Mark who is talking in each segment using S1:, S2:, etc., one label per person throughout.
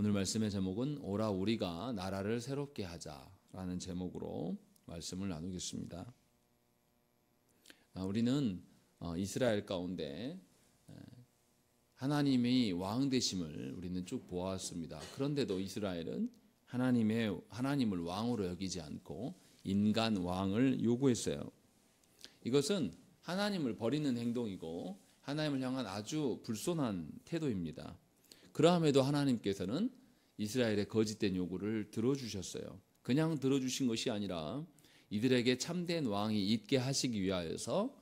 S1: 오늘 말씀의 제목은 오라 우리가 나라를 새롭게 하자라는 제목으로 말씀을 나누겠습니다. 우리는 이스라엘 가운데 하나님의 왕 되심을 우리는 쭉 보았습니다. 그런데도 이스라엘은 하나님을 왕으로 여기지 않고 인간 왕을 요구했어요. 이것은 하나님을 버리는 행동이고 하나님을 향한 아주 불손한 태도입니다. 그러함에도 하나님께서는 이스라엘의 거짓된 요구를 들어주셨어요. 그냥 들어주신 것이 아니라 이들에게 참된 왕이 있게 하시기 위하여서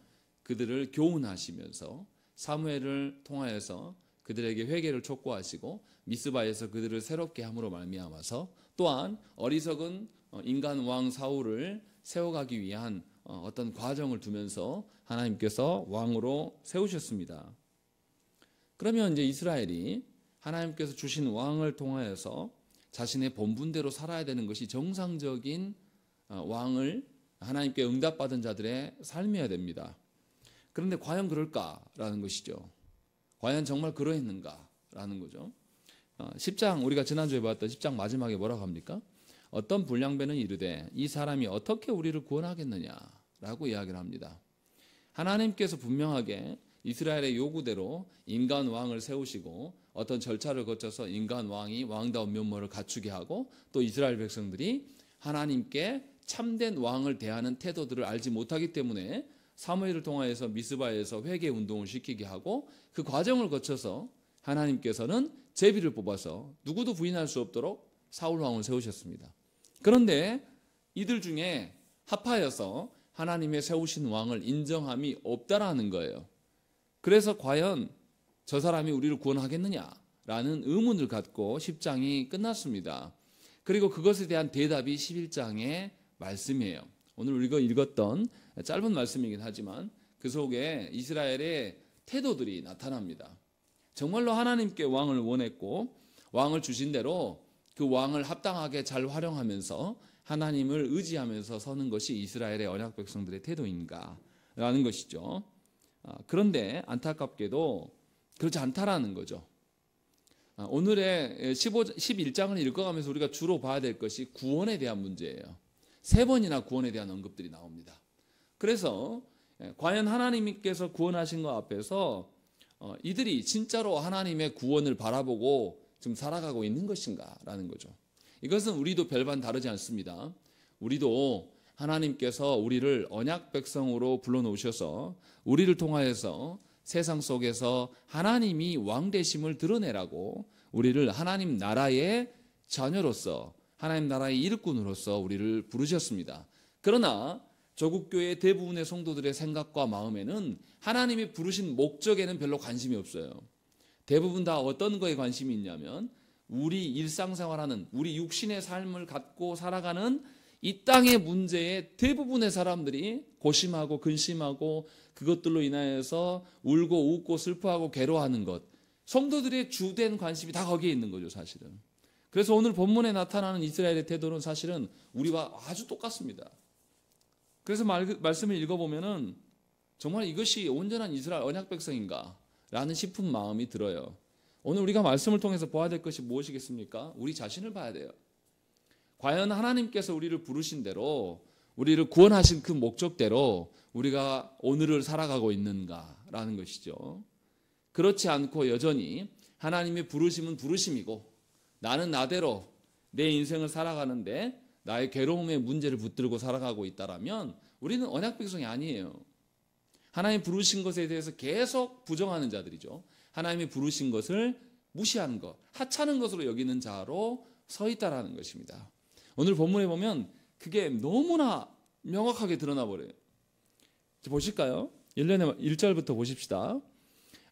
S1: 그들을 교훈하시면서 사무엘을 통하여서 그들에게 회개를 촉구하시고 미스바에서 그들을 새롭게 함으로 말미암아서 또한 어리석은 인간 왕 사울을 세워가기 위한 어떤 과정을 두면서 하나님께서 왕으로 세우셨습니다. 그러면 이제 이스라엘이 하나님께서 주신 왕을 통하여서 자신의 본분대로 살아야 되는 것이 정상적인 왕을 하나님께 응답받은 자들의 삶이어야 됩니다. 그런데 과연 그럴까라는 것이죠. 과연 정말 그러했는가라는 거죠. 10장 우리가 지난주에 봤던 10장 마지막에 뭐라고 합니까? 어떤 불량배는 이르되 이 사람이 어떻게 우리를 구원하겠느냐라고 이야기를 합니다. 하나님께서 분명하게 이스라엘의 요구대로 인간 왕을 세우시고 어떤 절차를 거쳐서 인간 왕이 왕다운 면모를 갖추게 하고 또 이스라엘 백성들이 하나님께 참된 왕을 대하는 태도들을 알지 못하기 때문에 사무엘을 통하여서 미스바에서 회개 운동을 시키게 하고 그 과정을 거쳐서 하나님께서는 제비를 뽑아서 누구도 부인할 수 없도록 사울 왕을 세우셨습니다. 그런데 이들 중에 합하여서 하나님의 세우신 왕을 인정함이 없다라는 거예요. 그래서 과연 저 사람이 우리를 구원하겠느냐라는 의문을 갖고 10장이 끝났습니다. 그리고 그것에 대한 대답이 11장의 말씀이에요. 오늘 우리가 읽었던 짧은 말씀이긴 하지만 그 속에 이스라엘의 태도들이 나타납니다. 정말로 하나님께 왕을 원했고 왕을 주신 대로 그 왕을 합당하게 잘 활용하면서 하나님을 의지하면서 서는 것이 이스라엘의 언약 백성들의 태도인가라는 것이죠. 그런데 안타깝게도 그렇지 않다라는 거죠. 오늘의 11장을 읽어가면서 우리가 주로 봐야 될 것이 구원에 대한 문제예요. 3번이나 구원에 대한 언급들이 나옵니다. 그래서 과연 하나님께서 구원하신 것 앞에서 이들이 진짜로 하나님의 구원을 바라보고 지금 살아가고 있는 것인가라는 거죠. 이것은 우리도 별반 다르지 않습니다. 우리도 하나님께서 우리를 언약 백성으로 불러놓으셔서 우리를 통하여서 세상 속에서 하나님이 왕 되심을 드러내라고 우리를 하나님 나라의 자녀로서 하나님 나라의 일꾼으로서 우리를 부르셨습니다. 그러나 조국교회 대부분의 성도들의 생각과 마음에는 하나님이 부르신 목적에는 별로 관심이 없어요. 대부분 다 어떤 거에 관심이 있냐면 우리 일상생활하는 우리 육신의 삶을 갖고 살아가는 이 땅의 문제에 대부분의 사람들이 고심하고 근심하고 그것들로 인하여서 울고 웃고 슬퍼하고 괴로워하는 것, 성도들의 주된 관심이 다 거기에 있는 거죠, 사실은. 그래서 오늘 본문에 나타나는 이스라엘의 태도는 사실은 우리와 아주 똑같습니다. 그래서 말씀을 읽어보면은 정말 이것이 온전한 이스라엘 언약 백성인가 라는 싶은 마음이 들어요. 오늘 우리가 말씀을 통해서 보아야 될 것이 무엇이겠습니까? 우리 자신을 봐야 돼요. 과연 하나님께서 우리를 부르신 대로 우리를 구원하신 그 목적대로 우리가 오늘을 살아가고 있는가라는 것이죠. 그렇지 않고 여전히 하나님의 부르심은 부르심이고 나는 나대로 내 인생을 살아가는데 나의 괴로움의 문제를 붙들고 살아가고 있다라면 우리는 언약 백성이 아니에요. 하나님 부르신 것에 대해서 계속 부정하는 자들이죠. 하나님이 부르신 것을 무시하는 것, 하찮은 것으로 여기는 자로 서 있다라는 것입니다. 오늘 본문에 보면 그게 너무나 명확하게 드러나 버려요. 보실까요? 1절부터 보십시다.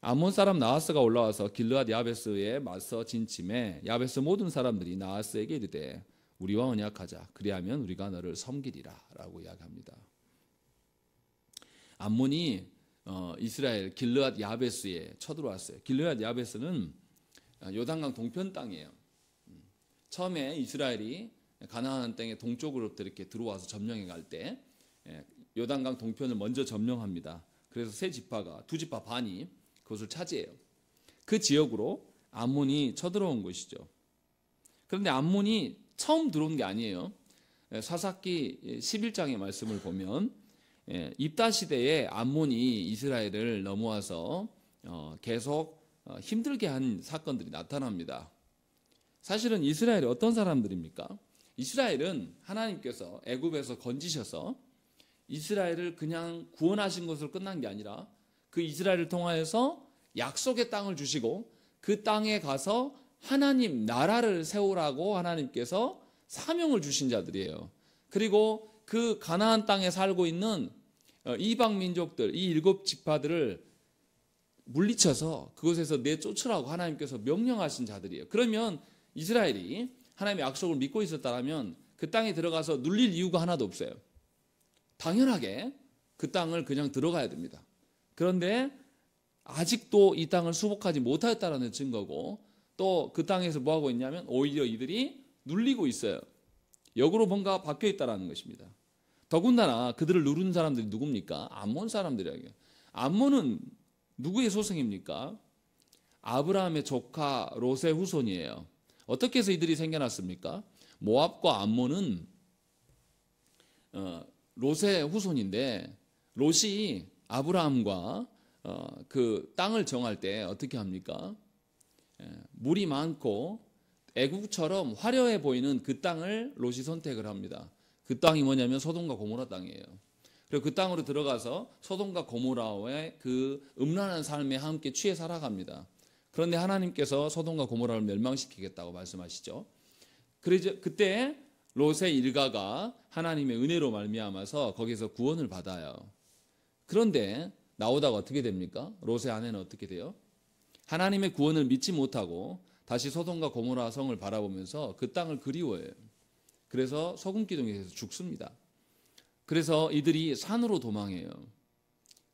S1: 암몬 사람 나하스가 올라와서 길르앗 야베스에 맞서 진침해 야베스 모든 사람들이 나하스에게 이르되 우리와 언약하자 그리하면 우리가 너를 섬기리라 라고 이야기합니다. 암몬이 이스라엘 길르앗 야베스에 쳐들어왔어요. 길르앗 야베스는 요단강 동편 땅이에요. 처음에 이스라엘이 가나안 땅의 동쪽으로부터 이렇게 들어와서 점령해 갈 때 요단강 동편을 먼저 점령합니다. 그래서 세 지파가 두 지파 반이 그것을 차지해요. 그 지역으로 암몬이 쳐들어온 것이죠. 그런데 암몬이 처음 들어온 게 아니에요. 사사기 11장의 말씀을 보면 입다 시대에 암몬이 이스라엘을 넘어와서 계속 힘들게 한 사건들이 나타납니다. 사실은 이스라엘이 어떤 사람들입니까? 이스라엘은 하나님께서 애굽에서 건지셔서 이스라엘을 그냥 구원하신 것으로 끝난 게 아니라 그 이스라엘을 통하여서 약속의 땅을 주시고 그 땅에 가서 하나님 나라를 세우라고 하나님께서 사명을 주신 자들이에요. 그리고 그 가나안 땅에 살고 있는 이방 민족들, 이 7지파들을 물리쳐서 그곳에서 내쫓으라고 하나님께서 명령하신 자들이에요. 그러면 이스라엘이 하나님의 약속을 믿고 있었다면 그 땅에 들어가서 눌릴 이유가 하나도 없어요. 당연하게 그 땅을 그냥 들어가야 됩니다. 그런데 아직도 이 땅을 수복하지 못하였다는 증거고, 또 그 땅에서 뭐하고 있냐면 오히려 이들이 눌리고 있어요. 역으로 뭔가 바뀌어 있다는 것입니다. 더군다나 그들을 누른 사람들이 누굽니까? 암몬 사람들이에요. 암몬은 누구의 소생입니까? 아브라함의 조카 롯의 후손이에요. 어떻게 해서 이들이 생겨났습니까? 모압과 암몬은 롯의 후손인데, 롯이 아브라함과 그 땅을 정할 때 어떻게 합니까? 물이 많고 애국처럼 화려해 보이는 그 땅을 롯이 선택을 합니다. 그 땅이 뭐냐면 소돔과 고모라 땅이에요. 그리고 그 땅으로 들어가서 소돔과 고모라의 그 음란한 삶에 함께 취해 살아갑니다. 그런데 하나님께서 소돔과 고모라를 멸망시키겠다고 말씀하시죠. 그래서 그때 롯의 일가가 하나님의 은혜로 말미암아서 거기서 구원을 받아요. 그런데 나오다가 어떻게 됩니까? 롯의 아내는 어떻게 돼요? 하나님의 구원을 믿지 못하고 다시 소돔과 고모라 성을 바라보면서 그 땅을 그리워해요. 그래서 소금 기둥에 대해서 죽습니다. 그래서 이들이 산으로 도망해요.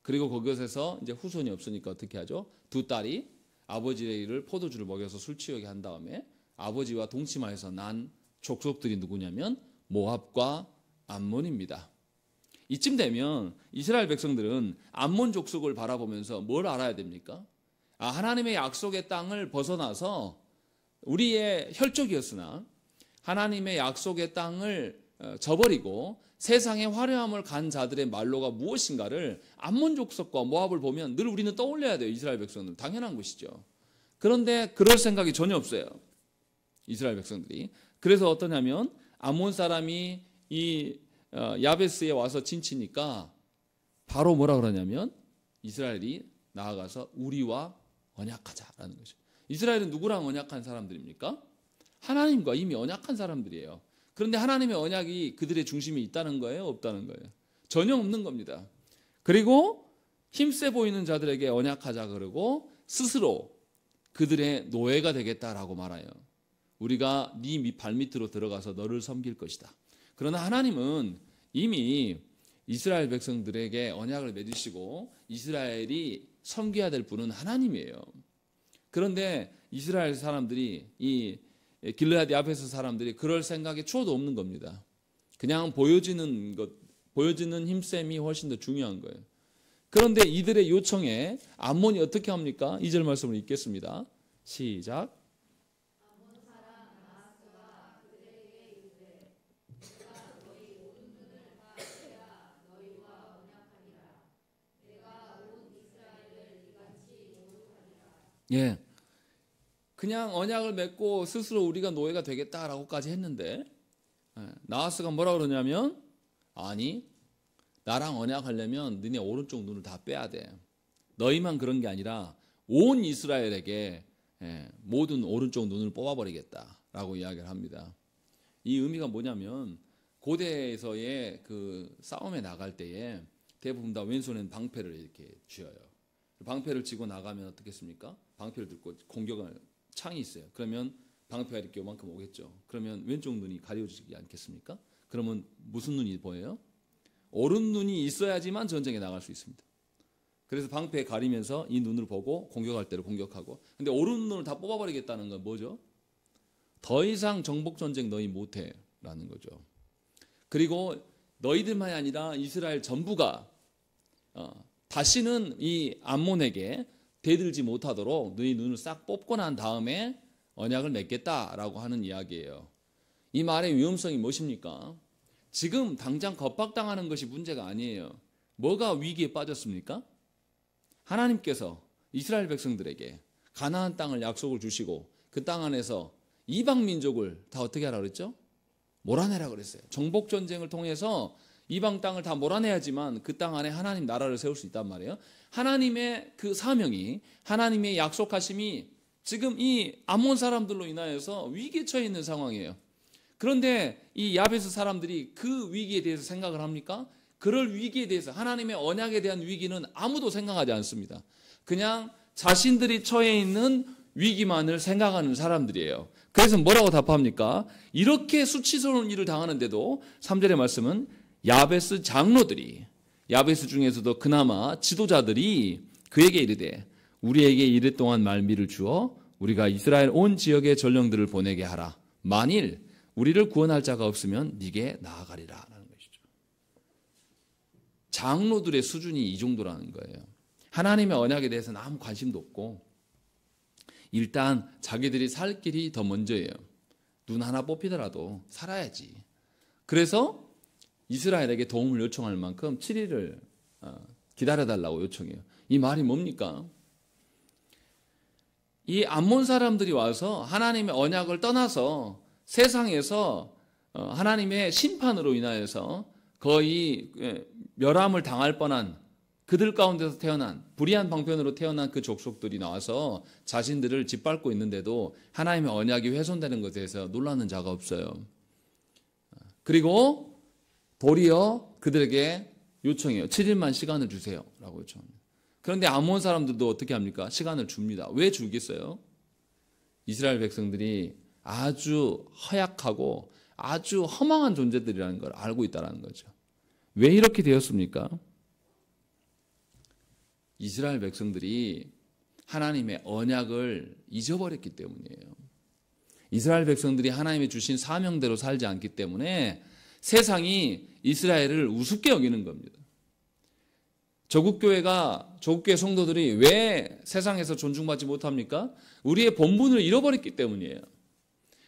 S1: 그리고 그것에서 이제 후손이 없으니까 어떻게 하죠? 두 딸이 아버지를 포도주를 먹여서 술 취하게 한 다음에 아버지와 동침하여서 난 족속들이 누구냐면 모압과 암몬입니다. 이쯤 되면 이스라엘 백성들은 암몬 족속을 바라보면서 뭘 알아야 됩니까? 하나님의 약속의 땅을 벗어나서 우리의 혈족이었으나 하나님의 약속의 땅을 저버리고 세상의 화려함을 간 자들의 말로가 무엇인가를 암몬 족속과 모압을 보면 늘 우리는 떠올려야 돼요. 이스라엘 백성들. 당연한 것이죠. 그런데 그럴 생각이 전혀 없어요. 이스라엘 백성들이. 그래서 어떠냐면 암몬 사람이 이 야베스에 와서 진치니까 바로 뭐라 그러냐면 이스라엘이 나아가서 우리와 언약하자라는 거죠. 이스라엘은 누구랑 언약한 사람들입니까? 하나님과 이미 언약한 사람들이에요. 그런데 하나님의 언약이 그들의 중심에 있다는 거예요? 없다는 거예요? 전혀 없는 겁니다. 그리고 힘세 보이는 자들에게 언약하자 그러고 스스로 그들의 노예가 되겠다라고 말해요. 우리가 네 발밑으로 들어가서 너를 섬길 것이다. 그러나 하나님은 이미 이스라엘 백성들에게 언약을 맺으시고 이스라엘이 섬겨야 될 분은 하나님이에요. 그런데 이스라엘 사람들이 이 길르앗 야베스 사람들이 그럴 생각에 추호도 없는 겁니다. 그냥 보여지는 힘셈이 훨씬 더 중요한 거예요. 그런데 이들의 요청에 암몬이 어떻게 합니까? 2절 말씀을 읽겠습니다. 시작. 예, 그냥 언약을 맺고 스스로 우리가 노예가 되겠다라고까지 했는데 나하스가 뭐라 그러냐면 아니 나랑 언약하려면 너네 오른쪽 눈을 다 빼야 돼. 너희만 그런 게 아니라 온 이스라엘에게 모든 오른쪽 눈을 뽑아버리겠다라고 이야기를 합니다. 이 의미가 뭐냐면 고대에서의 그 싸움에 나갈 때에 대부분 다 왼손에는 방패를 이렇게 쥐어요. 방패를 쥐고 나가면 어떻겠습니까? 방패를 들고 공격을 창이 있어요. 그러면 방패가 이렇게 요만큼 오겠죠. 그러면 왼쪽 눈이 가려지지 않겠습니까? 그러면 무슨 눈이 보여요? 오른 눈이 있어야지만 전쟁에 나갈 수 있습니다. 그래서 방패에 가리면서 이 눈을 보고 공격할 때를 공격하고. 근데 오른 눈을 다 뽑아버리겠다는 건 뭐죠? 더 이상 정복 전쟁 너희 못해라는 거죠. 그리고 너희들만이 아니라 이스라엘 전부가 다시는 이 암몬에게 대들지 못하도록 너희 눈을 싹 뽑고 난 다음에 언약을 맺겠다라고 하는 이야기예요. 이 말의 위험성이 무엇입니까? 지금 당장 겁박당하는 것이 문제가 아니에요. 뭐가 위기에 빠졌습니까? 하나님께서 이스라엘 백성들에게 가나안 땅을 약속을 주시고 그 땅 안에서 이방 민족을 다 어떻게 하라 그랬죠? 몰아내라 그랬어요. 정복 전쟁을 통해서 이방 땅을 다 몰아내야지만 그 땅 안에 하나님 나라를 세울 수 있단 말이에요. 하나님의 그 사명이, 하나님의 약속하심이 지금 이 암몬 사람들로 인하여서 위기에 처해 있는 상황이에요. 그런데 이 야베스 사람들이 그 위기에 대해서 생각을 합니까? 그럴 위기에 대해서, 하나님의 언약에 대한 위기는 아무도 생각하지 않습니다. 그냥 자신들이 처해 있는 위기만을 생각하는 사람들이에요. 그래서 뭐라고 답합니까? 이렇게 수치스러운 일을 당하는데도 3절의 말씀은 야베스 장로들이, 야베스 중에서도 그나마 지도자들이 그에게 이르되 우리에게 이르 동안 말미를 주어 우리가 이스라엘 온 지역의 전령들을 보내게 하라. 만일 우리를 구원할 자가 없으면 네게 나아가리라 라는 것이죠. 장로들의 수준이 이 정도라는 거예요. 하나님의 언약에 대해서는 아무 관심도 없고 일단 자기들이 살 길이 더 먼저예요. 눈 하나 뽑히더라도 살아야지. 그래서 이스라엘에게 도움을 요청할 만큼 7일을 기다려달라고 요청해요. 이 말이 뭡니까? 이 암몬 사람들이 와서 하나님의 언약을 떠나서 세상에서 하나님의 심판으로 인하여서 거의 멸함을 당할 뻔한, 그들 가운데서 태어난, 불의한 방편으로 태어난 그 족속들이 나와서 자신들을 짓밟고 있는데도 하나님의 언약이 훼손되는 것에 대해서 놀라는 자가 없어요. 그리고 도리어 그들에게 요청해요. 7일만 시간을 주세요 라고 요청합니다. 그런데 암몬 사람들도 어떻게 합니까? 시간을 줍니다. 왜 주겠어요? 이스라엘 백성들이 아주 허약하고 아주 허망한 존재들이라는 걸 알고 있다는 거죠. 왜 이렇게 되었습니까? 이스라엘 백성들이 하나님의 언약을 잊어버렸기 때문이에요. 이스라엘 백성들이 하나님이 주신 사명대로 살지 않기 때문에 세상이 이스라엘을 우습게 여기는 겁니다. 조국교회 성도들이 왜 세상에서 존중받지 못합니까? 우리의 본분을 잃어버렸기 때문이에요.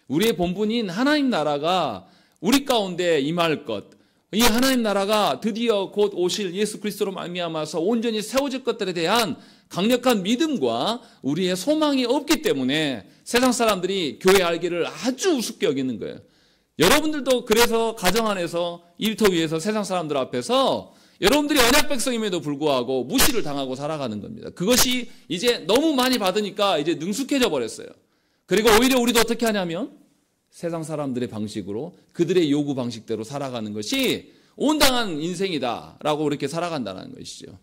S1: 우리의 본분인 하나님 나라가 우리 가운데 임할 것, 이 하나님 나라가 드디어 곧 오실 예수 그리스도로 말미암아서 온전히 세워질 것들에 대한 강력한 믿음과 우리의 소망이 없기 때문에 세상 사람들이 교회 알기를 아주 우습게 여기는 거예요. 여러분들도 그래서 가정 안에서, 일터 위에서 세상 사람들 앞에서 여러분들이 언약 백성임에도 불구하고 무시를 당하고 살아가는 겁니다. 그것이 이제 너무 많이 받으니까 이제 능숙해져 버렸어요. 그리고 오히려 우리도 어떻게 하냐면 세상 사람들의 방식으로, 그들의 요구 방식대로 살아가는 것이 온당한 인생이다라고 이렇게 살아간다는 것이죠.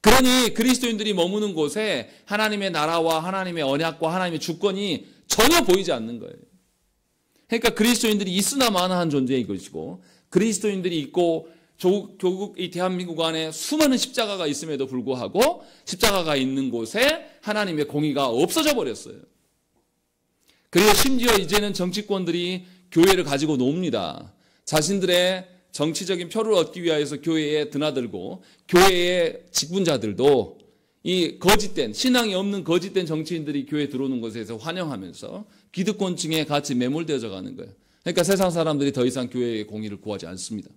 S1: 그러니 그리스도인들이 머무는 곳에 하나님의 나라와 하나님의 언약과 하나님의 주권이 전혀 보이지 않는 거예요. 그러니까 그리스도인들이 있으나 마나한 존재인 것이고, 그리스도인들이 있고 조국 이 대한민국 안에 수많은 십자가가 있음에도 불구하고 십자가가 있는 곳에 하나님의 공의가 없어져 버렸어요. 그리고 심지어 이제는 정치권들이 교회를 가지고 놉니다. 자신들의 정치적인 표를 얻기 위해서 교회에 드나들고, 교회의 직분자들도 이 거짓된, 신앙이 없는 거짓된 정치인들이 교회에 들어오는 것에서 환영하면서 기득권층에 같이 매몰되어져 가는 거예요. 그러니까 세상 사람들이 더 이상 교회의 공의를 구하지 않습니다.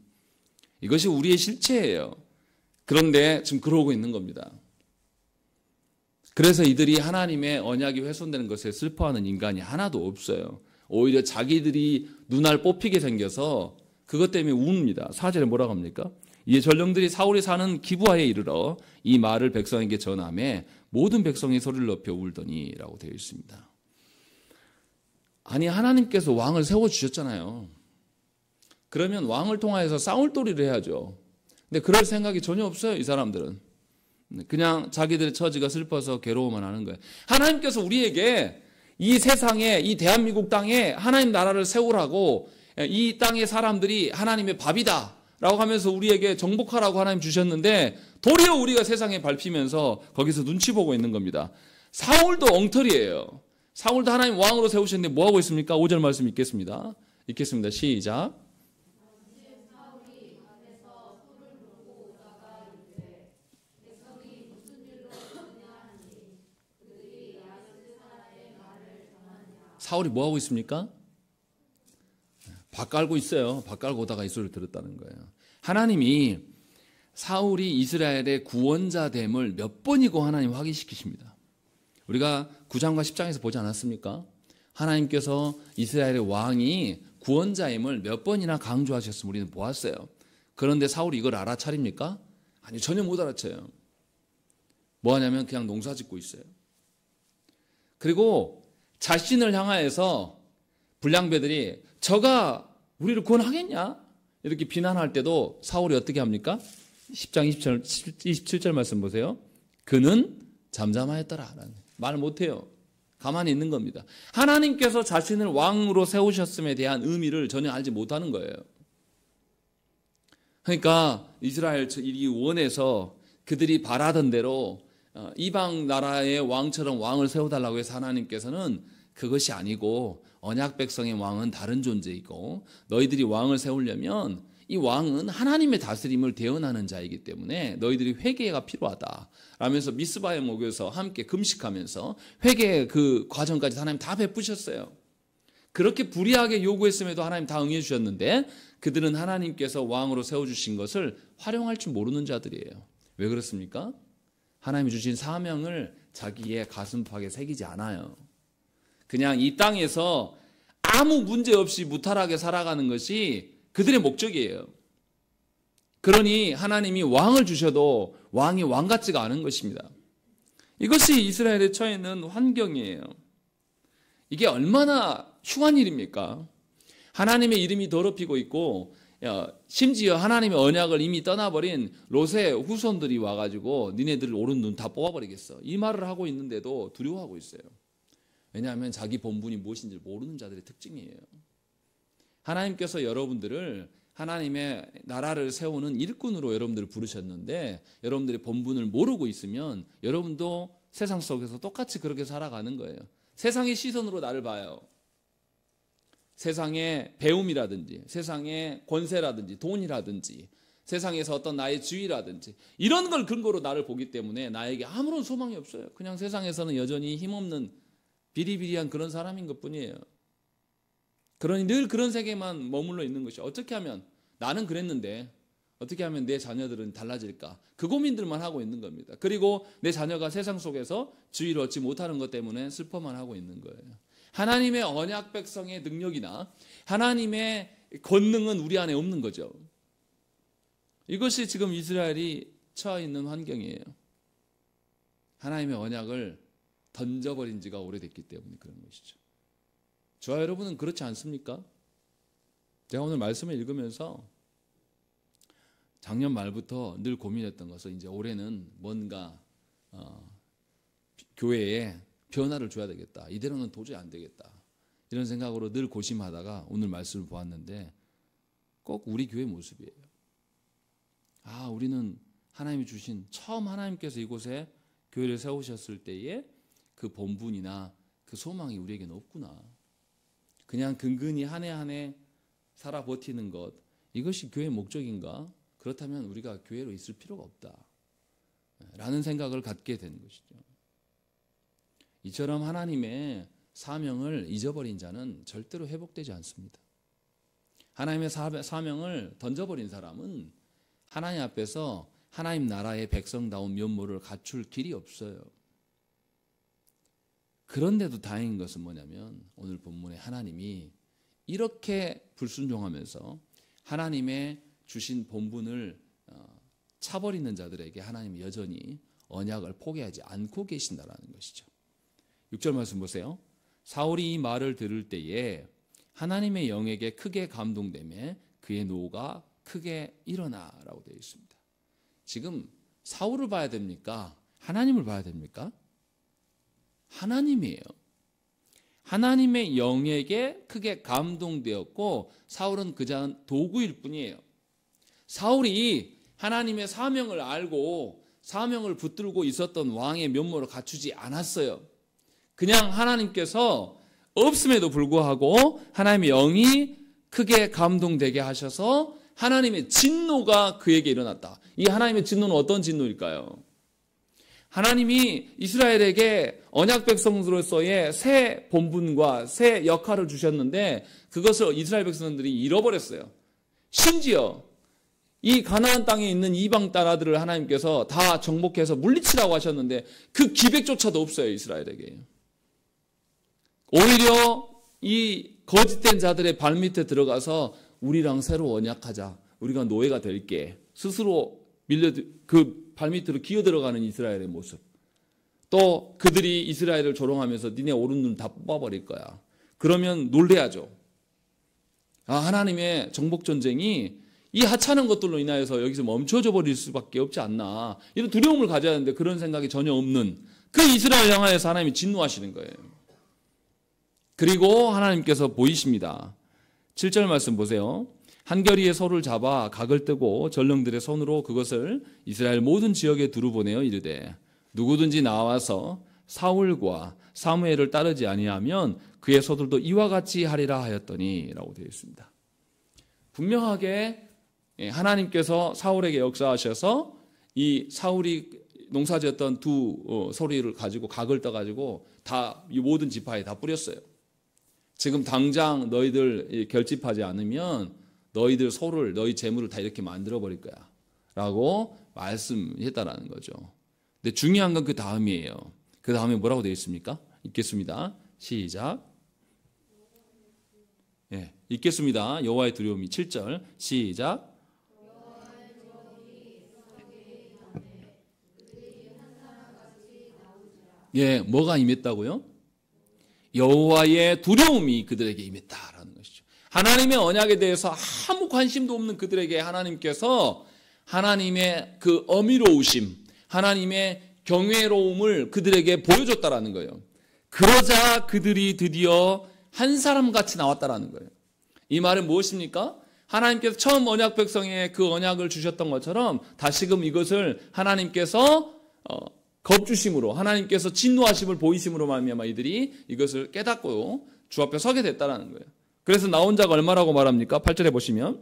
S1: 이것이 우리의 실체예요. 그런데 지금 그러고 있는 겁니다. 그래서 이들이 하나님의 언약이 훼손되는 것에 슬퍼하는 인간이 하나도 없어요. 오히려 자기들이 눈알 뽑히게 생겨서 그것 때문에 웁니다. 4절에 뭐라고 합니까? 이에 전령들이 사울이 사는 기브아에 이르러 이 말을 백성에게 전하매 모든 백성이 소리를 높여 울더니 라고 되어 있습니다. 아니, 하나님께서 왕을 세워주셨잖아요. 그러면 왕을 통하여서 싸울 도리를 해야죠. 근데 그럴 생각이 전혀 없어요, 이 사람들은. 그냥 자기들의 처지가 슬퍼서 괴로워만 하는 거예요. 하나님께서 우리에게 이 세상에, 이 대한민국 땅에 하나님 나라를 세우라고, 이 땅의 사람들이 하나님의 밥이다 라고 하면서 우리에게 정복하라고 하나님 주셨는데 도리어 우리가 세상에 밟히면서 거기서 눈치 보고 있는 겁니다. 사울도 엉터리예요. 사울도 하나님 왕으로 세우셨는데 뭐하고 있습니까? 5절 말씀 읽겠습니다. 시작. 사울이 뭐 하고 있습니까? 밥 깔고 있어요. 밥 깔고 오다가 이 소리를 들었다는 거예요. 하나님이 사울이 이스라엘의 구원자됨을 몇 번이고 하나님 확인시키십니다. 우리가 9장과 10장에서 보지 않았습니까? 하나님께서 이스라엘의 왕이 구원자임을 몇 번이나 강조하셨음을 우리는 보았어요. 그런데 사울이 이걸 알아차립니까? 아니, 전혀 못 알아차려요. 뭐 하냐면 그냥 농사 짓고 있어요. 그리고 자신을 향하여서 불량배들이 저가 우리를 구원하겠냐? 이렇게 비난할 때도 사울이 어떻게 합니까? 10장 27절 말씀 보세요. 그는 잠잠하였더라. 말 못해요. 가만히 있는 겁니다. 하나님께서 자신을 왕으로 세우셨음에 대한 의미를 전혀 알지 못하는 거예요. 그러니까 이스라엘이 원해서 그들이 바라던 대로 이방 나라의 왕처럼 왕을 세워달라고 해서 하나님께서는 그것이 아니고 언약 백성의 왕은 다른 존재이고 너희들이 왕을 세우려면 이 왕은 하나님의 다스림을 대언하는 자이기 때문에 너희들이 회개가 필요하다 라면서 미스바에 모여서 함께 금식하면서 회개의 그 과정까지 하나님 다 베푸셨어요. 그렇게 불의하게 요구했음에도 하나님 다 응해 주셨는데 그들은 하나님께서 왕으로 세워주신 것을 활용할 줄 모르는 자들이에요. 왜 그렇습니까? 하나님이 주신 사명을 자기의 가슴팍에 새기지 않아요. 그냥 이 땅에서 아무 문제 없이 무탈하게 살아가는 것이 그들의 목적이에요. 그러니 하나님이 왕을 주셔도 왕이 왕 같지가 않은 것입니다. 이것이 이스라엘에 처해 있는 환경이에요. 이게 얼마나 흉한 일입니까? 하나님의 이름이 더럽히고 있고 심지어 하나님의 언약을 이미 떠나버린 롯의 후손들이 와가지고 니네들 오른 눈 다 뽑아버리겠어. 이 말을 하고 있는데도 두려워하고 있어요. 왜냐하면 자기 본분이 무엇인지 모르는 자들의 특징이에요. 하나님께서 여러분들을 하나님의 나라를 세우는 일꾼으로 여러분들을 부르셨는데 여러분들의 본분을 모르고 있으면 여러분도 세상 속에서 똑같이 그렇게 살아가는 거예요. 세상의 시선으로 나를 봐요. 세상의 배움이라든지 세상의 권세라든지 돈이라든지 세상에서 어떤 나의 지위라든지 이런 걸 근거로 나를 보기 때문에 나에게 아무런 소망이 없어요. 그냥 세상에서는 여전히 힘없는 비리비리한 그런 사람인 것뿐이에요. 그러니 늘 그런 세계만 머물러 있는 것이 어떻게 하면 나는 그랬는데 어떻게 하면 내 자녀들은 달라질까? 그 고민들만 하고 있는 겁니다. 그리고 내 자녀가 세상 속에서 지위를 얻지 못하는 것 때문에 슬퍼만 하고 있는 거예요. 하나님의 언약 백성의 능력이나 하나님의 권능은 우리 안에 없는 거죠. 이것이 지금 이스라엘이 처해 있는 환경이에요. 하나님의 언약을 던져버린 지가 오래됐기 때문에 그런 것이죠. 저와 여러분은 그렇지 않습니까? 제가 오늘 말씀을 읽으면서 작년 말부터 늘 고민했던 것은 이제 올해는 뭔가 교회에 변화를 줘야 되겠다. 이대로는 도저히 안 되겠다. 이런 생각으로 늘 고심하다가 오늘 말씀을 보았는데 꼭 우리 교회 모습이에요. 우리는 하나님이 주신 처음 하나님께서 이곳에 교회를 세우셨을 때에 그 본분이나 그 소망이 우리에게는 없구나. 그냥 근근히 한 해 한 해 살아 버티는 것, 이것이 교회의 목적인가? 그렇다면 우리가 교회로 있을 필요가 없다 라는 생각을 갖게 되는 것이죠. 이처럼 하나님의 사명을 잊어버린 자는 절대로 회복되지 않습니다. 하나님의 사명을 던져버린 사람은 하나님 앞에서 하나님 나라의 백성다운 면모를 갖출 길이 없어요. 그런데도 다행인 것은 뭐냐면 오늘 본문에 하나님이 이렇게 불순종하면서 하나님의 주신 본분을 차버리는 자들에게 하나님이 여전히 언약을 포기하지 않고 계신다라는 것이죠. 6절 말씀 보세요. 사울이 이 말을 들을 때에 하나님의 영에게 크게 감동되며 그의 노가 크게 일어나라고 되어 있습니다. 지금 사울을 봐야 됩니까? 하나님을 봐야 됩니까? 하나님이에요. 하나님의 영에게 크게 감동되었고 사울은 그저 도구일 뿐이에요. 사울이 하나님의 사명을 알고 사명을 붙들고 있었던 왕의 면모를 갖추지 않았어요. 그냥 하나님께서 없음에도 불구하고 하나님의 영이 크게 감동되게 하셔서 하나님의 진노가 그에게 일어났다. 이 하나님의 진노는 어떤 진노일까요? 하나님이 이스라엘에게 언약 백성으로서의 새 본분과 새 역할을 주셨는데 그것을 이스라엘 백성들이 잃어버렸어요. 심지어 이 가나안 땅에 있는 이방 나라들을 하나님께서 다 정복해서 물리치라고 하셨는데 그 기백조차도 없어요, 이스라엘에게. 오히려 이 거짓된 자들의 발밑에 들어가서 우리랑 새로 언약하자. 우리가 노예가 될게. 스스로 그 발밑으로 기어 들어가는 이스라엘의 모습. 또 그들이 이스라엘을 조롱하면서 니네 오른 눈 다 뽑아버릴 거야. 그러면 놀래야죠. 하나님의 정복 전쟁이 이 하찮은 것들로 인하여서 여기서 멈춰져 버릴 수밖에 없지 않나. 이런 두려움을 가져야 하는데 그런 생각이 전혀 없는 그 이스라엘 향하여서 하나님이 진노하시는 거예요. 그리고 하나님께서 보이십니다. 7절 말씀 보세요. 한결이의 소를 잡아 각을 뜨고 전령들의 손으로 그것을 이스라엘 모든 지역에 두루 보내어 이르되 누구든지 나와서 사울과 사무엘을 따르지 아니하면 그의 소들도 이와 같이 하리라 하였더니 라고 되어 있습니다. 분명하게 하나님께서 사울에게 역사하셔서 이 사울이 농사지었던 두 소리를 가지고 각을 떠가지고 다 이 모든 지파에 다 뿌렸어요. 지금 당장 너희들 결집하지 않으면 너희들 소를 너희 재물을 다 이렇게 만들어버릴 거야 라고 말씀했다라는 거죠. 근데 중요한 건 그 다음이에요. 그 다음에 뭐라고 되어 있습니까? 읽겠습니다. 시작. 읽겠습니다. 여호와의 두려움이 7절 시작. 뭐가 임했다고요? 여호와의 두려움이 그들에게 임했다라는 것이죠. 하나님의 언약에 대해서 아무 관심도 없는 그들에게 하나님께서 하나님의 그 어미로우심, 하나님의 경외로움을 그들에게 보여줬다라는 거예요. 그러자 그들이 드디어 한 사람같이 나왔다라는 거예요. 이 말은 무엇입니까? 하나님께서 처음 언약 백성에 그 언약을 주셨던 것처럼 다시금 이것을 하나님께서 겁주심으로 하나님께서 진노하심을 보이심으로 말미암아 이들이 이것을 깨닫고 주 앞에 서게 됐다라는 거예요. 그래서 나온 자가 얼마라고 말합니까? 8절에 보시면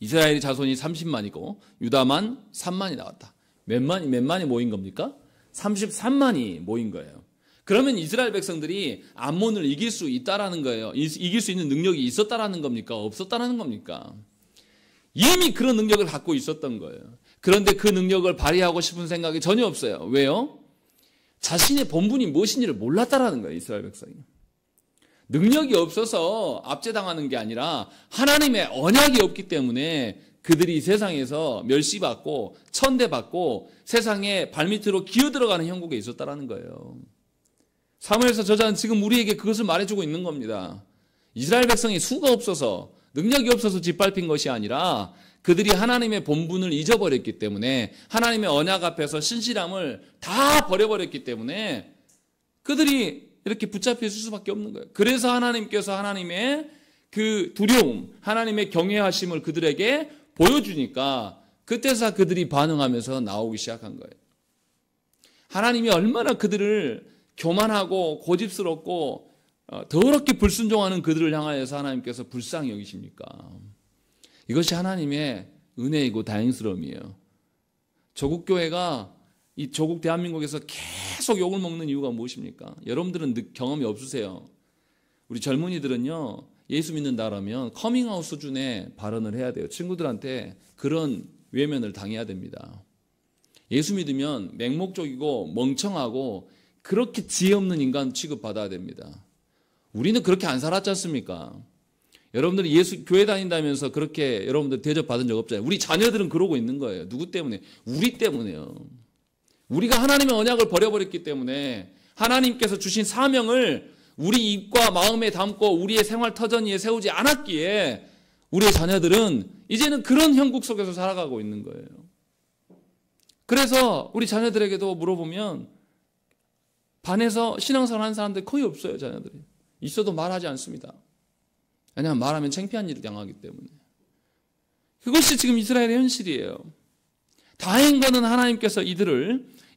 S1: 이스라엘의 자손이 30만이고 유다만 3만이 나왔다. 몇 만이 모인 겁니까? 33만이 모인 거예요. 그러면 이스라엘 백성들이 암몬을 이길 수 있다라는 거예요. 이길 수 있는 능력이 있었다라는 겁니까? 없었다라는 겁니까? 이미 그런 능력을 갖고 있었던 거예요. 그런데 그 능력을 발휘하고 싶은 생각이 전혀 없어요. 왜요? 자신의 본분이 무엇인지를 몰랐다라는 거예요, 이스라엘 백성이. 능력이 없어서 압제당하는 게 아니라 하나님의 언약이 없기 때문에 그들이 세상에서 멸시받고 천대받고 세상에 발밑으로 기어들어가는 형국에 있었다라는 거예요. 사무엘서 저자는 지금 우리에게 그것을 말해주고 있는 겁니다. 이스라엘 백성이 수가 없어서 능력이 없어서 짓밟힌 것이 아니라 그들이 하나님의 본분을 잊어버렸기 때문에 하나님의 언약 앞에서 신실함을 다 버려버렸기 때문에 그들이 이렇게 붙잡힐 수밖에 없는 거예요. 그래서 하나님께서 하나님의 그 두려움, 하나님의 경외하심을 그들에게 보여주니까 그때서 그들이 반응하면서 나오기 시작한 거예요. 하나님이 얼마나 그들을 교만하고 고집스럽고 더럽게 불순종하는 그들을 향하여서 하나님께서 불쌍히 여기십니까? 이것이 하나님의 은혜이고 다행스러움이에요. 조국 교회가 이 조국 대한민국에서 계속 욕을 먹는 이유가 무엇입니까? 여러분들은 경험이 없으세요. 우리 젊은이들은요, 예수 믿는다라면 커밍아웃 수준의 발언을 해야 돼요. 친구들한테 그런 외면을 당해야 됩니다. 예수 믿으면 맹목적이고 멍청하고 그렇게 지혜 없는 인간 취급받아야 됩니다. 우리는 그렇게 안 살았지 않습니까? 여러분들이 교회 다닌다면서 그렇게 여러분들 대접받은 적 없잖아요. 우리 자녀들은 그러고 있는 거예요. 누구 때문에? 우리 때문에요. 우리가 하나님의 언약을 버려버렸기 때문에 하나님께서 주신 사명을 우리 입과 마음에 담고 우리의 생활 터전 위에 세우지 않았기에 우리의 자녀들은 이제는 그런 형국 속에서 살아가고 있는 거예요. 그래서 우리 자녀들에게도 물어보면 반에서 신앙생활 하는 사람들이 거의 없어요. 자녀들이. 있어도 말하지 않습니다. 왜냐하면 말하면 창피한 일을 당하기 때문에. 그것이 지금 이스라엘의 현실이에요. 다행인 것은 하나님께서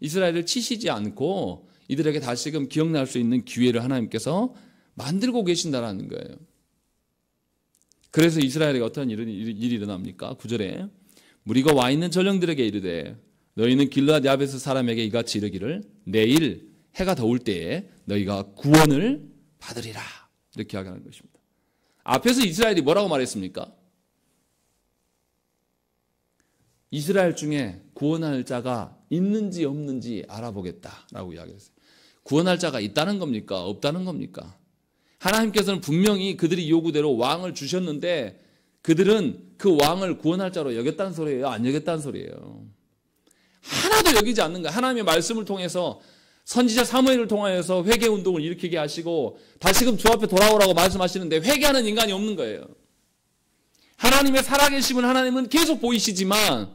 S1: 이스라엘을 치시지 않고 이들에게 다시금 기억날 수 있는 기회를 하나님께서 만들고 계신다라는 거예요. 그래서 이스라엘에게 어떤 일이 일어납니까? 9절에 무리가 와 있는 전령들에게 이르되 너희는 길르앗 야베스 사람에게 이같이 이르기를 내일 해가 더울 때에 너희가 구원을 받으리라. 이렇게 이야기하는 것입니다. 앞에서 이스라엘이 뭐라고 말했습니까? 이스라엘 중에 구원할 자가 있는지 없는지 알아보겠다라고 이야기했어요. 구원할 자가 있다는 겁니까? 없다는 겁니까? 하나님께서는 분명히 그들이 요구대로 왕을 주셨는데 그들은 그 왕을 구원할 자로 여겼다는 소리예요? 안 여겼다는 소리예요? 하나도 여기지 않는 거예요. 하나님의 말씀을 통해서 선지자 사무엘을 통하여서 회개운동을 일으키게 하시고 다시금 주 앞에 돌아오라고 말씀하시는데 회개하는 인간이 없는 거예요. 하나님의 살아계심은 하나님은 계속 보이시지만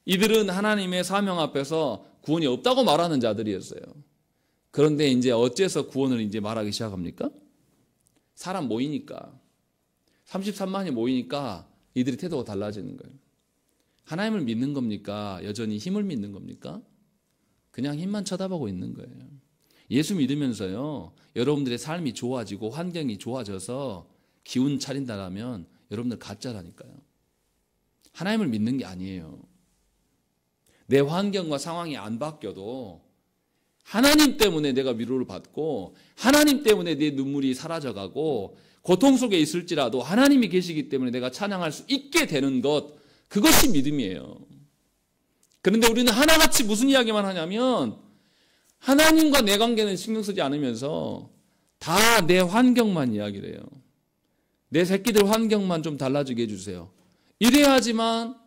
S1: 이들은 하나님의 사명 앞에서 구원이 없다고 말하는 자들이었어요. 그런데 이제 어째서 구원을 이제 말하기 시작합니까? 사람 모이니까 33만이 모이니까 이들의 태도가 달라지는 거예요. 하나님을 믿는 겁니까? 여전히 힘을 믿는 겁니까? 그냥 힘만 쳐다보고 있는 거예요. 예수 믿으면서요, 여러분들의 삶이 좋아지고 환경이 좋아져서 기운 차린다라면 여러분들 가짜라니까요. 하나님을 믿는 게 아니에요. 내 환경과 상황이 안 바뀌어도 하나님 때문에 내가 위로를 받고 하나님 때문에 내 눈물이 사라져가고 고통 속에 있을지라도 하나님이 계시기 때문에 내가 찬양할 수 있게 되는 것, 그것이 믿음이에요. 그런데 우리는 하나같이 무슨 이야기만 하냐면 하나님과 내 관계는 신경 쓰지 않으면서 다 내 환경만 이야기를 해요. 내 새끼들 환경만 좀 달라지게 해주세요. 이래야지만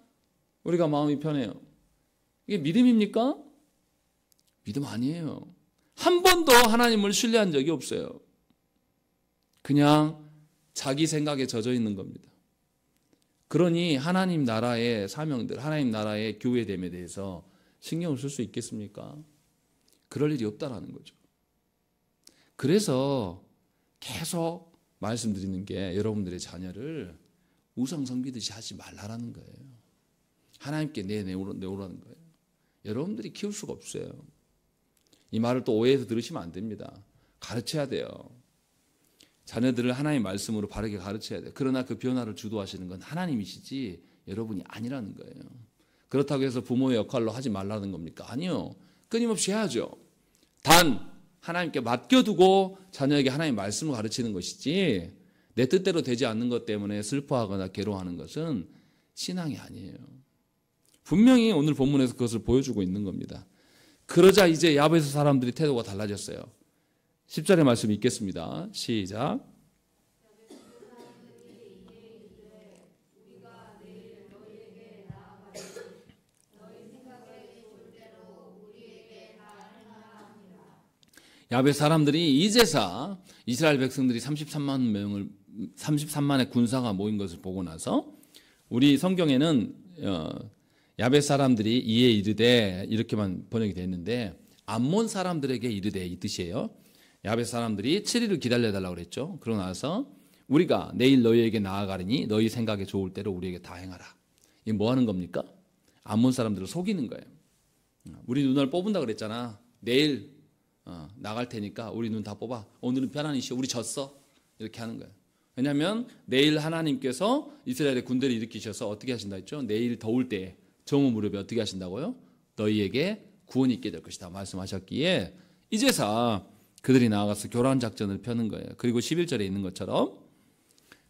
S1: 우리가 마음이 편해요. 이게 믿음입니까? 믿음 아니에요. 한 번도 하나님을 신뢰한 적이 없어요. 그냥 자기 생각에 젖어 있는 겁니다. 그러니 하나님 나라의 사명들, 하나님 나라의 교회됨에 대해서 신경을 쓸 수 있겠습니까? 그럴 일이 없다라는 거죠. 그래서 계속 말씀드리는 게 여러분들의 자녀를 우상 섬기듯이 하지 말라라는 거예요. 하나님께 내오라는 거예요. 여러분들이 키울 수가 없어요. 이 말을 또 오해해서 들으시면 안 됩니다. 가르쳐야 돼요. 자녀들을 하나님의 말씀으로 바르게 가르쳐야 돼요. 그러나 그 변화를 주도하시는 건 하나님이시지 여러분이 아니라는 거예요. 그렇다고 해서 부모의 역할로 하지 말라는 겁니까? 아니요. 끊임없이 해야죠. 단 하나님께 맡겨두고 자녀에게 하나님의 말씀을 가르치는 것이지 내 뜻대로 되지 않는 것 때문에 슬퍼하거나 괴로워하는 것은 신앙이 아니에요. 분명히 오늘 본문에서 그것을 보여주고 있는 겁니다. 그러자 이제 야베스 사람들이 태도가 달라졌어요. 10절의 말씀 읽겠습니다. 시작. 야베스 사람들이 이제사 이스라엘 백성들이 33만의 군사가 모인 것을 보고 나서 우리 성경에는 야베스 사람들이 이에 이르되 이렇게만 번역이 되어 있는데 암몬 사람들에게 이르되 이 뜻이에요. 야베스 사람들이 7일을 기다려달라고 그랬죠. 그러고 나서 우리가 내일 너희에게 나아가리니 너희 생각에 좋을 대로 우리에게 다 행하라. 이게 뭐 하는 겁니까? 암몬 사람들을 속이는 거예요. 우리 눈을 뽑은다 그랬잖아. 내일 나갈 테니까 우리 눈 다 뽑아. 오늘은 편안히쉬어. 우리 졌어. 이렇게 하는 거예요. 왜냐하면 내일 하나님께서 이스라엘의 군대를 일으키셔서 어떻게 하신다 했죠? 내일 더울 때 정오 무렵에 어떻게 하신다고요? 너희에게 구원이 있게 될 것이다 말씀하셨기에 이제서 그들이 나아가서 교란 작전을 펴는 거예요. 그리고 11절에 있는 것처럼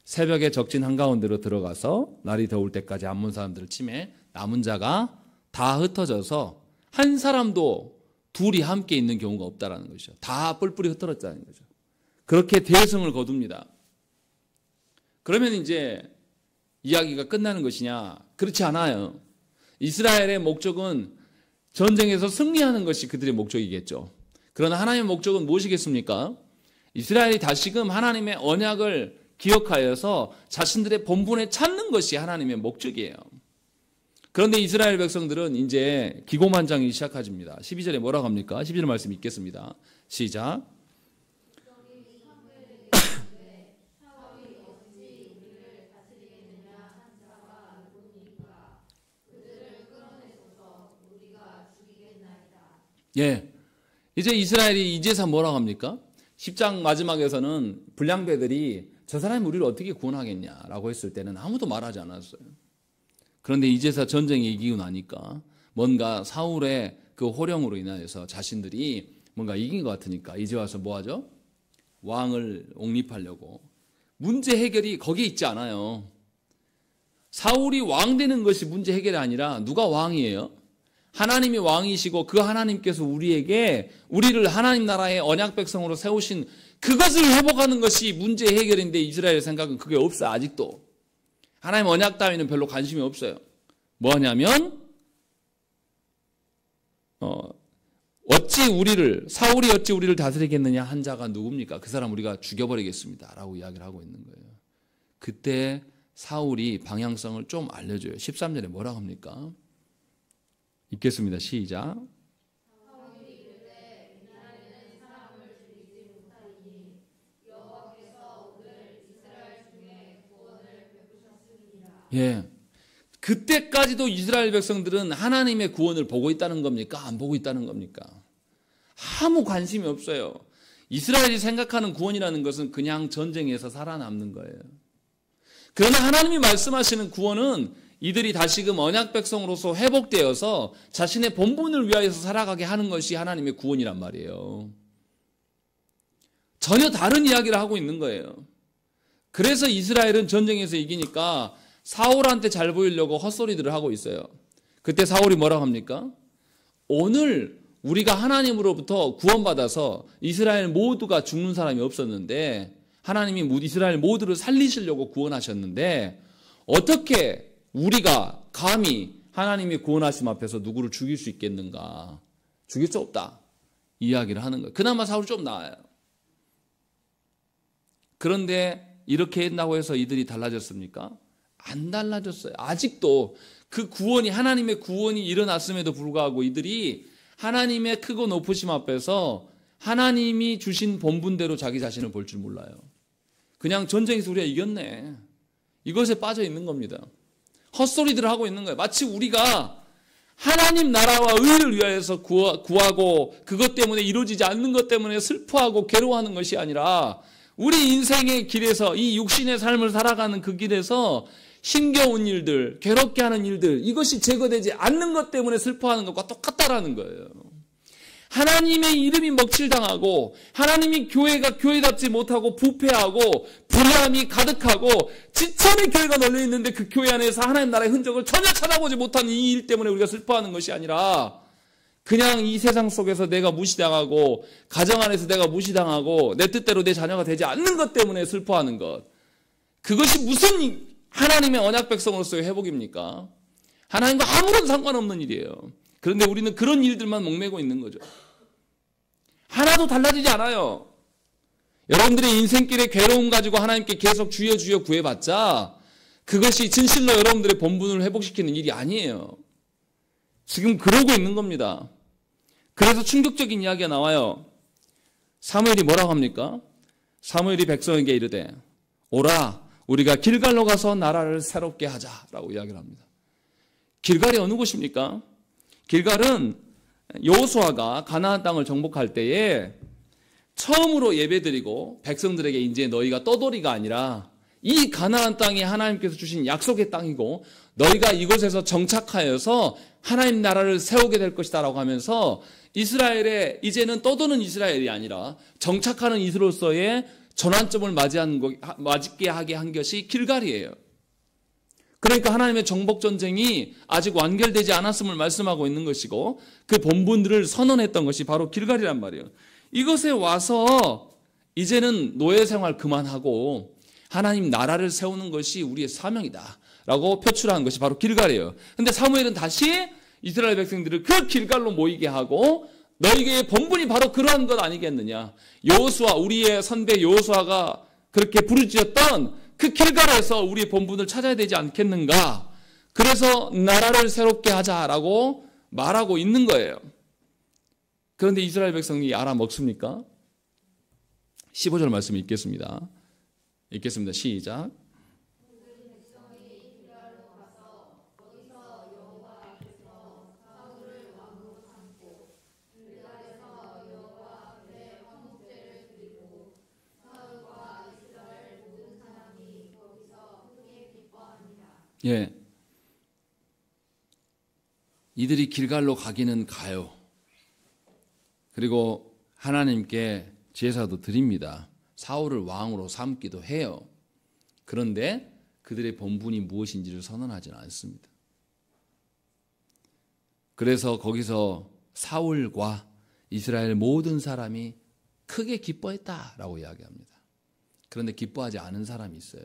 S1: 새벽에 적진 한가운데로 들어가서 날이 더울 때까지 암몬 사람들을 치매 남은 자가 다 흩어져서 한 사람도 둘이 함께 있는 경우가 없다라는 것이죠. 다 뿔뿔이 흩어졌다는 거죠. 그렇게 대승을 거둡니다. 그러면 이제 이야기가 끝나는 것이냐? 그렇지 않아요. 이스라엘의 목적은 전쟁에서 승리하는 것이 그들의 목적이겠죠. 그러나 하나님의 목적은 무엇이겠습니까? 이스라엘이 다시금 하나님의 언약을 기억하여서 자신들의 본분에 찾는 것이 하나님의 목적이에요. 그런데 이스라엘 백성들은 이제 기고만장이 시작합니다. 12절에 뭐라고 합니까? 12절 말씀 읽겠습니다. 시작. 예. 이제 이스라엘이 이제서 뭐라고 합니까? 10장 마지막에서는 불량배들이 저 사람이 우리를 어떻게 구원하겠냐라고 했을 때는 아무도 말하지 않았어요. 그런데 이제서 전쟁이 이기고 나니까 뭔가 사울의 그 호령으로 인하여서 자신들이 뭔가 이긴 것 같으니까 이제 와서 뭐 하죠? 왕을 옹립하려고. 문제 해결이 거기에 있지 않아요. 사울이 왕 되는 것이 문제 해결이 아니라 누가 왕이에요? 하나님이 왕이시고 그 하나님께서 우리를 하나님 나라의 언약 백성으로 세우신 그것을 회복하는 것이 문제 해결인데 이스라엘 생각은 그게 없어요. 아직도. 하나님 언약 따위는 별로 관심이 없어요. 뭐냐면 사울이 어찌 우리를 다스리겠느냐 한 자가 누굽니까? 그 사람 우리가 죽여버리겠습니다 라고 이야기를 하고 있는 거예요. 그때 사울이 방향성을 좀 알려줘요. 13절에 뭐라고 합니까? 읽겠습니다. 시작. 예. 그때까지도 이스라엘 백성들은 하나님의 구원을 보고 있다는 겁니까? 안 보고 있다는 겁니까? 아무 관심이 없어요. 이스라엘이 생각하는 구원이라는 것은 그냥 전쟁에서 살아남는 거예요. 그러나 하나님이 말씀하시는 구원은 이들이 다시금 언약 백성으로서 회복되어서 자신의 본분을 위하여서 살아가게 하는 것이 하나님의 구원이란 말이에요. 전혀 다른 이야기를 하고 있는 거예요. 그래서 이스라엘은 전쟁에서 이기니까 사울한테 잘 보이려고 헛소리들을 하고 있어요. 그때 사울이 뭐라고 합니까? 오늘 우리가 하나님으로부터 구원받아서 이스라엘 모두가 죽는 사람이 없었는데 하나님이 이스라엘 모두를 살리시려고 구원하셨는데 어떻게 우리가 감히 하나님의 구원하심 앞에서 누구를 죽일 수 있겠는가? 죽일 수 없다. 이야기를 하는 거예요. 그나마 사울이 좀 나아요. 그런데 이렇게 했다고 해서 이들이 달라졌습니까? 안 달라졌어요. 아직도 그 구원이 하나님의 구원이 일어났음에도 불구하고 이들이 하나님의 크고 높으심 앞에서 하나님이 주신 본분대로 자기 자신을 볼 줄 몰라요. 그냥 전쟁에서 우리가 이겼네. 이것에 빠져 있는 겁니다. 헛소리들을 하고 있는 거예요. 마치 우리가 하나님 나라와 의를 위하여서 구하고 그것 때문에 이루어지지 않는 것 때문에 슬퍼하고 괴로워하는 것이 아니라 우리 인생의 길에서 이 육신의 삶을 살아가는 그 길에서 힘겨운 일들, 괴롭게 하는 일들 이것이 제거되지 않는 것 때문에 슬퍼하는 것과 똑같다라는 거예요. 하나님의 이름이 먹칠당하고 하나님이 교회가 교회답지 못하고 부패하고 불의함이 가득하고 지천의 교회가 널려 있는데 그 교회 안에서 하나님 나라의 흔적을 전혀 찾아보지 못하는 이 일 때문에 우리가 슬퍼하는 것이 아니라 그냥 이 세상 속에서 내가 무시당하고 가정 안에서 내가 무시당하고 내 뜻대로 내 자녀가 되지 않는 것 때문에 슬퍼하는 것. 그것이 무슨 하나님의 언약 백성으로서의 회복입니까? 하나님과 아무런 상관없는 일이에요. 그런데 우리는 그런 일들만 목매고 있는 거죠. 하나도 달라지지 않아요. 여러분들의 인생길에 괴로움 가지고 하나님께 계속 주여 주여 구해봤자 그것이 진실로 여러분들의 본분을 회복시키는 일이 아니에요. 지금 그러고 있는 겁니다. 그래서 충격적인 이야기가 나와요. 사무엘이 뭐라고 합니까? 사무엘이 백성에게 이르되 오라 우리가 길갈로 가서 나라를 새롭게 하자라고 이야기를 합니다. 길갈이 어느 곳입니까? 길갈은 여호수아가 가나안 땅을 정복할 때에 처음으로 예배드리고 백성들에게 이제 너희가 떠돌이가 아니라 이 가나안 땅이 하나님께서 주신 약속의 땅이고 너희가 이곳에서 정착하여서 하나님 나라를 세우게 될 것이다라고 하면서 이스라엘의 이제는 떠도는 이스라엘이 아니라 정착하는 이스로서의 전환점을 맞게 하게 한 것이 길갈이에요. 그러니까 하나님의 정복전쟁이 아직 완결되지 않았음을 말씀하고 있는 것이고 그 본분들을 선언했던 것이 바로 길갈이란 말이에요. 이것에 와서 이제는 노예 생활 그만하고 하나님 나라를 세우는 것이 우리의 사명이다 라고 표출한 것이 바로 길갈이에요. 근데 사무엘은 다시 이스라엘 백성들을 그 길갈로 모이게 하고 너희의 본분이 바로 그러한 것 아니겠느냐. 여호수아 우리의 선배 여호수아가 그렇게 부르짖었던 그 길갈에서 우리의 본분을 찾아야 되지 않겠는가. 그래서 나라를 새롭게 하자라고 말하고 있는 거예요. 그런데 이스라엘 백성이 알아먹습니까? 15절 말씀 읽겠습니다. 읽겠습니다. 시작. 예. 이들이 길갈로 가기는 가요. 그리고 하나님께 제사도 드립니다. 사울을 왕으로 삼기도 해요. 그런데 그들의 본분이 무엇인지를 선언하지는 않습니다. 그래서 거기서 사울과 이스라엘 모든 사람이 크게 기뻐했다라고 이야기합니다. 그런데 기뻐하지 않은 사람이 있어요.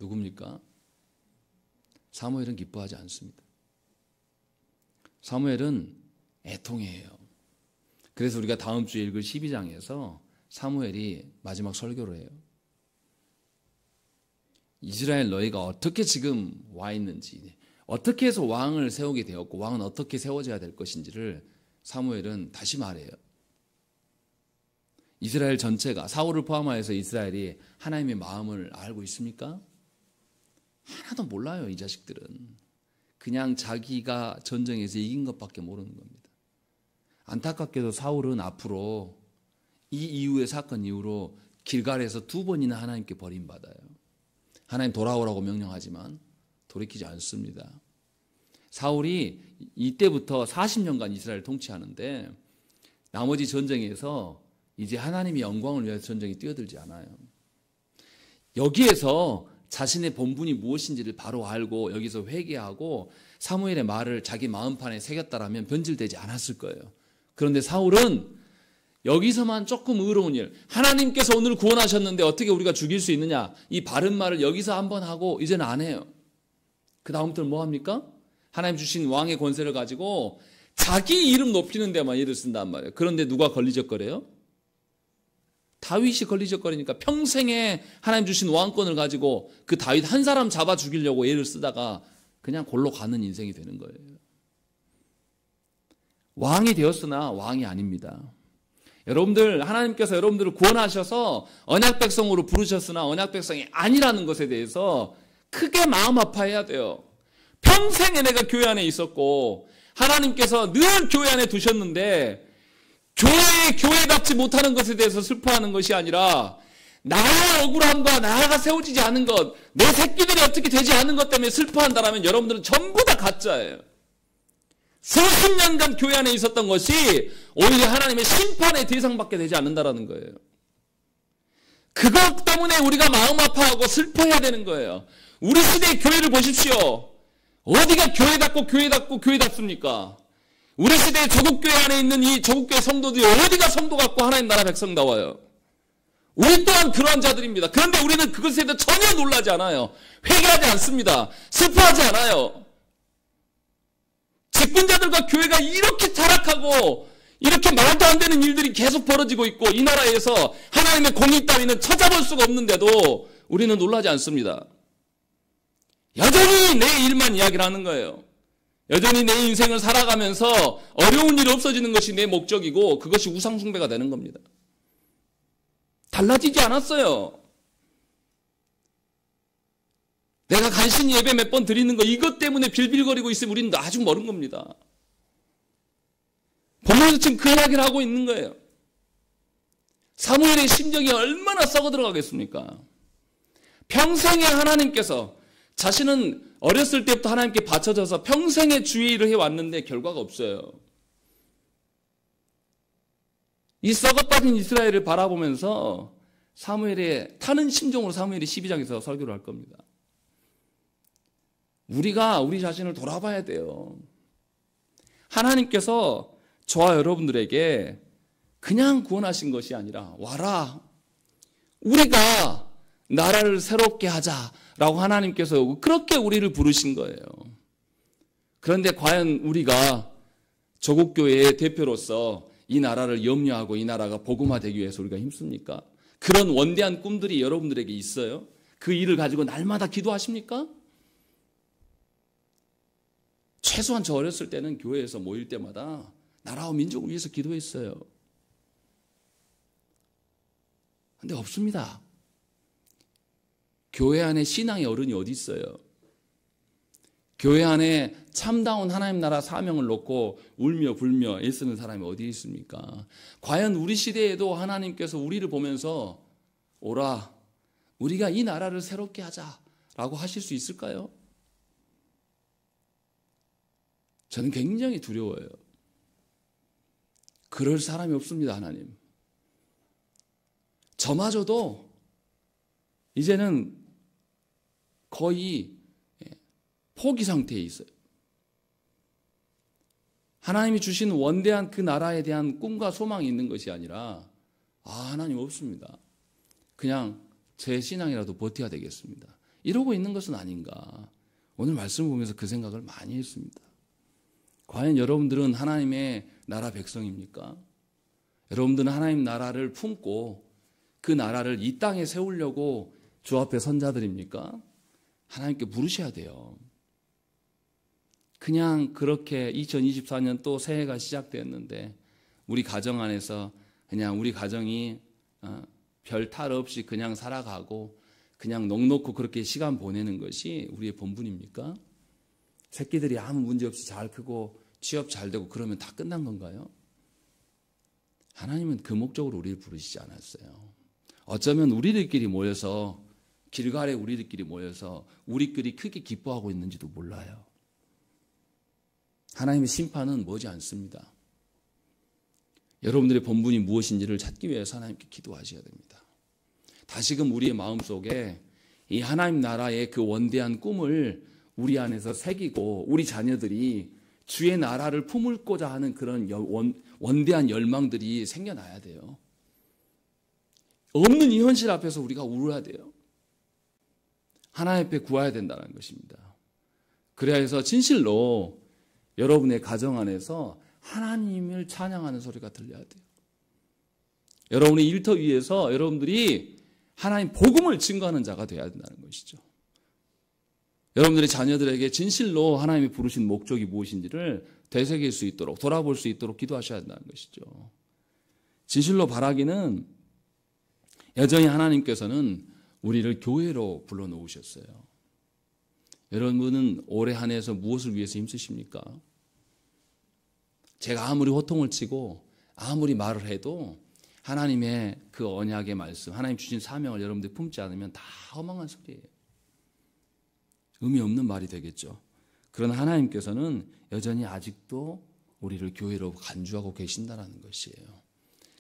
S1: 누굽니까? 사무엘은 기뻐하지 않습니다. 사무엘은 애통해요. 그래서 우리가 다음 주에 읽을 12장에서 사무엘이 마지막 설교를 해요. 이스라엘 너희가 어떻게 지금 와 있는지, 어떻게 해서 왕을 세우게 되었고 왕은 어떻게 세워져야 될 것인지를 사무엘은 다시 말해요. 이스라엘 전체가, 사울을 포함하여서 이스라엘이 하나님의 마음을 알고 있습니까? 하나도 몰라요. 이 자식들은 그냥 자기가 전쟁에서 이긴 것밖에 모르는 겁니다. 안타깝게도 사울은 앞으로 이 이후의 사건 이후로 길갈에서 2번이나 하나님께 버림받아요. 하나님 돌아오라고 명령하지만 돌이키지 않습니다. 사울이 이때부터 40년간 이스라엘을 통치하는데 나머지 전쟁에서 이제 하나님의 영광을 위해서 전쟁에 뛰어들지 않아요. 여기에서 자신의 본분이 무엇인지를 바로 알고 여기서 회개하고 사무엘의 말을 자기 마음판에 새겼다라면 변질되지 않았을 거예요. 그런데 사울은 여기서만 조금 의로운 일, 하나님께서 오늘 구원하셨는데 어떻게 우리가 죽일 수 있느냐, 이 바른 말을 여기서 한번 하고 이제는 안 해요. 그 다음부터는 뭐 합니까? 하나님 주신 왕의 권세를 가지고 자기 이름 높이는 데만 일을 쓴단 말이에요. 그런데 누가 걸리적거려요? 다윗이 걸리적거리니까 평생에 하나님 주신 왕권을 가지고 그 다윗 한 사람 잡아 죽이려고 애를 쓰다가 그냥 골로 가는 인생이 되는 거예요. 왕이 되었으나 왕이 아닙니다. 여러분들, 하나님께서 여러분들을 구원하셔서 언약 백성으로 부르셨으나 언약 백성이 아니라는 것에 대해서 크게 마음 아파해야 돼요. 평생에 내가 교회 안에 있었고 하나님께서 늘 교회 안에 두셨는데 교회답지 못하는 것에 대해서 슬퍼하는 것이 아니라 나의 억울함과 나가 세워지지 않은 것, 내 새끼들이 어떻게 되지 않은 것 때문에 슬퍼한다라면 여러분들은 전부 다 가짜예요. 수십 년간 교회 안에 있었던 것이 오히려 하나님의 심판의 대상밖에 되지 않는다라는 거예요. 그것 때문에 우리가 마음 아파하고 슬퍼해야 되는 거예요. 우리 시대의 교회를 보십시오. 어디가 교회답습니까? 우리 시대의 조국교회 안에 있는 이 조국교회 성도들이 어디가 성도 같고 하나님 나라 백성다워요. 우리 또한 그러한 자들입니다. 그런데 우리는 그것에 대해 전혀 놀라지 않아요. 회개하지 않습니다. 슬퍼하지 않아요. 직분자들과 교회가 이렇게 타락하고 이렇게 말도 안 되는 일들이 계속 벌어지고 있고 이 나라에서 하나님의 공의 따위는 찾아볼 수가 없는데도 우리는 놀라지 않습니다. 여전히 내 일만 이야기를 하는 거예요. 여전히 내 인생을 살아가면서 어려운 일이 없어지는 것이 내 목적이고 그것이 우상숭배가 되는 겁니다. 달라지지 않았어요. 내가 간신히 예배 몇 번 드리는 거 이것 때문에 빌빌거리고 있으면 우리는 아주 멀은 겁니다. 본문에서 지금 그 이야기를 하고 있는 거예요. 사무엘의 심정이 얼마나 썩어 들어가겠습니까? 평생에 하나님께서 자신은 어렸을 때부터 하나님께 바쳐져서 평생의 주의 일을 해왔는데 결과가 없어요. 이 썩어빠진 이스라엘을 바라보면서 사무엘의 타는 심정으로 사무엘이 12장에서 설교를 할 겁니다. 우리가 우리 자신을 돌아봐야 돼요. 하나님께서 저와 여러분들에게 그냥 구원하신 것이 아니라 와라, 우리가 나라를 새롭게 하자라고 하나님께서 그렇게 우리를 부르신 거예요. 그런데 과연 우리가 조국교회의 대표로서 이 나라를 염려하고 이 나라가 복음화되기 위해서 우리가 힘씁니까? 그런 원대한 꿈들이 여러분들에게 있어요? 그 일을 가지고 날마다 기도하십니까? 최소한 저 어렸을 때는 교회에서 모일 때마다 나라와 민족을 위해서 기도했어요. 근데 없습니다. 교회 안에 신앙의 어른이 어디 있어요? 교회 안에 참다운 하나님 나라 사명을 놓고 울며 불며 애쓰는 사람이 어디 있습니까? 과연 우리 시대에도 하나님께서 우리를 보면서 오라, 우리가 이 나라를 새롭게 하자라고 하실 수 있을까요? 저는 굉장히 두려워요. 그럴 사람이 없습니다, 하나님. 저마저도 이제는 거의 포기 상태에 있어요. 하나님이 주신 원대한 그 나라에 대한 꿈과 소망이 있는 것이 아니라 하나님 없습니다. 그냥 제 신앙이라도 버텨야 되겠습니다. 이러고 있는 것은 아닌가. 오늘 말씀을 보면서 그 생각을 많이 했습니다. 과연 여러분들은 하나님의 나라 백성입니까? 여러분들은 하나님 나라를 품고 그 나라를 이 땅에 세우려고 주 앞에 선 자들입니까? 하나님께 물으셔야 돼요. 그냥 그렇게 2024년 또 새해가 시작되었는데 우리 가정 안에서 그냥 우리 가정이 별 탈 없이 그냥 살아가고 그냥 넉넉고 그렇게 시간 보내는 것이 우리의 본분입니까? 새끼들이 아무 문제 없이 잘 크고 취업 잘 되고 그러면 다 끝난 건가요? 하나님은 그 목적으로 우리를 부르시지 않았어요. 어쩌면 우리들끼리 모여서 길갈에 우리들끼리 모여서 우리끼리 크게 기뻐하고 있는지도 몰라요. 하나님의 심판은 머지 않습니다. 여러분들의 본분이 무엇인지를 찾기 위해서 하나님께 기도하셔야 됩니다. 다시금 우리의 마음속에 이 하나님 나라의 그 원대한 꿈을 우리 안에서 새기고 우리 자녀들이 주의 나라를 품을고자 하는 그런 원대한 열망들이 생겨나야 돼요. 없는 이 현실 앞에서 우리가 울어야 돼요. 하나님 앞에 구해야 된다는 것입니다. 그래야 해서 진실로 여러분의 가정 안에서 하나님을 찬양하는 소리가 들려야 돼요. 여러분의 일터 위에서 여러분들이 하나님 복음을 증거하는 자가 되어야 된다는 것이죠. 여러분들의 자녀들에게 진실로 하나님이 부르신 목적이 무엇인지를 되새길 수 있도록 돌아볼 수 있도록 기도하셔야 한다는 것이죠. 진실로 바라기는 여전히 하나님께서는 우리를 교회로 불러놓으셨어요. 여러분은 올해 한 해에서 무엇을 위해서 힘쓰십니까? 제가 아무리 호통을 치고 아무리 말을 해도 하나님의 그 언약의 말씀, 하나님 주신 사명을 여러분들이 품지 않으면 다 허망한 소리예요. 의미 없는 말이 되겠죠. 그러나 하나님께서는 여전히 아직도 우리를 교회로 간주하고 계신다는 것이에요.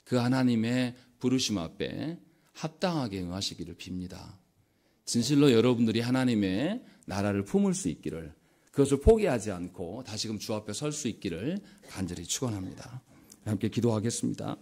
S1: 그 하나님의 부르심 앞에 합당하게 응하시기를 빕니다. 진실로 여러분들이 하나님의 나라를 품을 수 있기를, 그것을 포기하지 않고 다시금 주 앞에 설 수 있기를 간절히 축원합니다. 함께 기도하겠습니다.